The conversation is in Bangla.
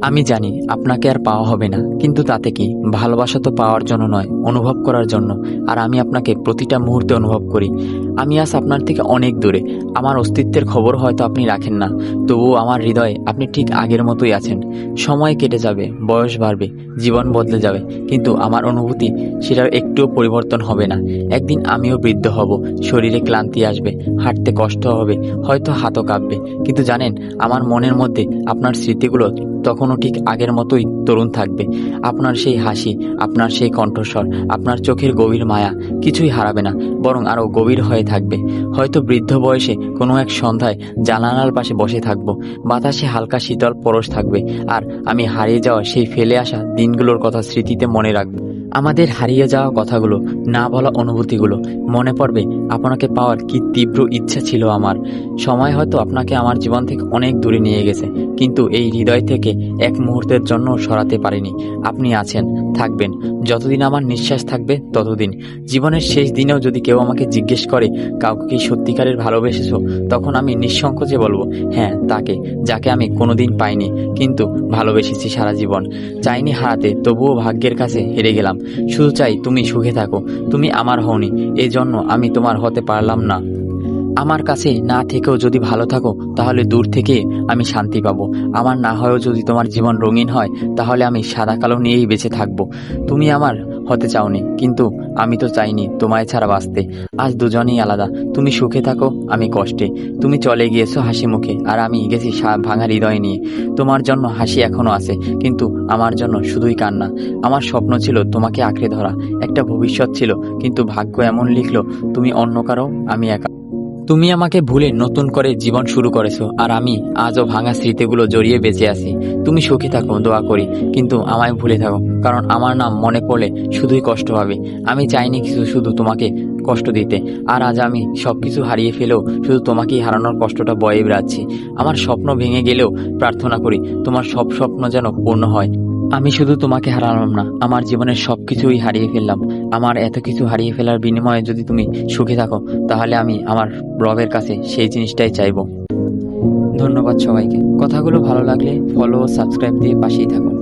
আমি জানি আপনাকে আর পাওয়া হবে না, কিন্তু তাতে কি? ভালোবাসা তো পাওয়ার জন্য নয়, অনুভব করার জন্য। আর আমি আপনাকে প্রতিটা মুহূর্তে অনুভব করি। আমি আজ আপনার থেকে অনেক দূরে, আমার অস্তিত্বের খবর হয়তো আপনি রাখেন না, তবুও আমার হৃদয়ে আপনি ঠিক আগের মতোই আছেন। সময় কেটে যাবে, বয়স বাড়বে, জীবন বদলে যাবে, কিন্তু আমার অনুভূতি সেটার একটুও পরিবর্তন হবে না। একদিন আমিও বৃদ্ধ হব, শরীরে ক্লান্তি আসবে, হাঁটতে কষ্ট হবে, হয়তো হাতও কাঁপবে, কিন্তু জানেন, আমার মনের মধ্যে আপনার স্মৃতিগুলো তখনও ঠিক আগের মতোই তরুণ থাকবে। আপনার সেই হাসি, আপনার সেই কণ্ঠস্বর, আপনার চোখের গভীর মায়া কিছুই হারাবে না, বরং আরও গভীর হয়ে থাকবে। হয়তো বৃদ্ধ বয়সে কোনো এক সন্ধ্যায় জানালার পাশে বসে থাকবো, বাতাসে হালকা শীতল পরশ থাকবে, আর আমি হারিয়ে যাওয়া সেই ফেলে আসা দিনগুলোর কথা স্মৃতিতে মনে রাখবো। আমাদের হারিয়ে যাওয়া কথাগুলো, না বলা অনুভূতিগুলো মনে পড়বে। আপনাকে পাওয়ার কি তীব্র ইচ্ছা ছিল আমার। সময় হয়তো আপনাকে আমার জীবন থেকে অনেক দূরে নিয়ে গেছে, কিন্তু এই হৃদয় থেকে এক মুহূর্তের জন্য সরাতে পারিনি। আপনি আছেন, থাকবেন, যতদিন আমার নিঃশ্বাস থাকবে ততদিন। জীবনের শেষ দিনেও যদি কেউ আমাকে জিজ্ঞেস করে কাউকে কি সত্যিকারের ভালোবেসেছো, তখন আমি নিঃসংকোচে বলবো, হ্যাঁ, তাকে, যাকে আমি কোনোদিন পাইনি কিন্তু ভালোবেসেছি সারা জীবন। চাইনি হারাতে, তবুও ভাগ্যের কাছে হেরে গেলাম। শুধু চাই তুমি সুখে থাকো। তুমি আমার হওনি, এই জন্য আমি তোমার হতে পারলাম না। আমার কাছে না থেকেও যদি ভালো থাকো, তাহলে দূর থেকে আমি শান্তি পাবো। আমার না হয়েও যদি তোমার জীবন রঙিন হয়, তাহলে আমি সাদা কালো নিয়েই বেঁচে থাকবো। তুমি আমার হতে চাওনি, কিন্তু আমি তো চাইনি তোমায় ছাড়া বাঁচতে। আজ দুজনেই আলাদা, তুমি সুখে থাকো, আমি কষ্টে। তুমি চলে গিয়েছো হাসি মুখে, আর আমি গেছি ভাঙা হৃদয় নিয়ে। তোমার জন্য হাসি এখনো আছে, কিন্তু আমার জন্য শুধুই কান্না। আমার স্বপ্ন ছিল তোমাকে আঁকড়ে ধরা, একটা ভবিষ্যৎ ছিল, কিন্তু ভাগ্য এমন লিখলো তুমি অন্য কারো, আমি একা। তুমি আমাকে ভুলে নতুন করে জীবন শুরু করেছো, আর আমি আজও ভাঙা স্মৃতিগুলো জড়িয়ে বেঁচে আছি। তুমি সুখী থাকো, দোয়া করি, কিন্তু আমায় ভুলে থাকো, কারণ আমার নাম মনে পড়লে শুধুই কষ্ট পাবে। আমি চাইনি কিছু, শুধু তোমাকে কষ্ট দিতে, আর আজ আমি সবকিছু হারিয়ে ফেলেও শুধু তোমাকেই হারানোর কষ্টটা বয়ে বেড়াচ্ছি। আমার স্বপ্ন ভেঙে গেলেও প্রার্থনা করি তোমার সব স্বপ্ন যেন পূর্ণ হয়। আমি শুধু তোমাকে হারালাম না, আমার জীবনের সবকিছুই হারিয়ে ফেললাম। আমার এত কিছু হারিয়ে ফেলার বিনিময়ে যদি তুমি সুখে থাকো, তাহলে আমি আমার রবের কাছে সেই জিনিসটাই চাইবো। ধন্যবাদ সবাইকে। কথাগুলো ভালো লাগলে ফলো ও সাবস্ক্রাইব দিয়ে পাশেই থাকুন।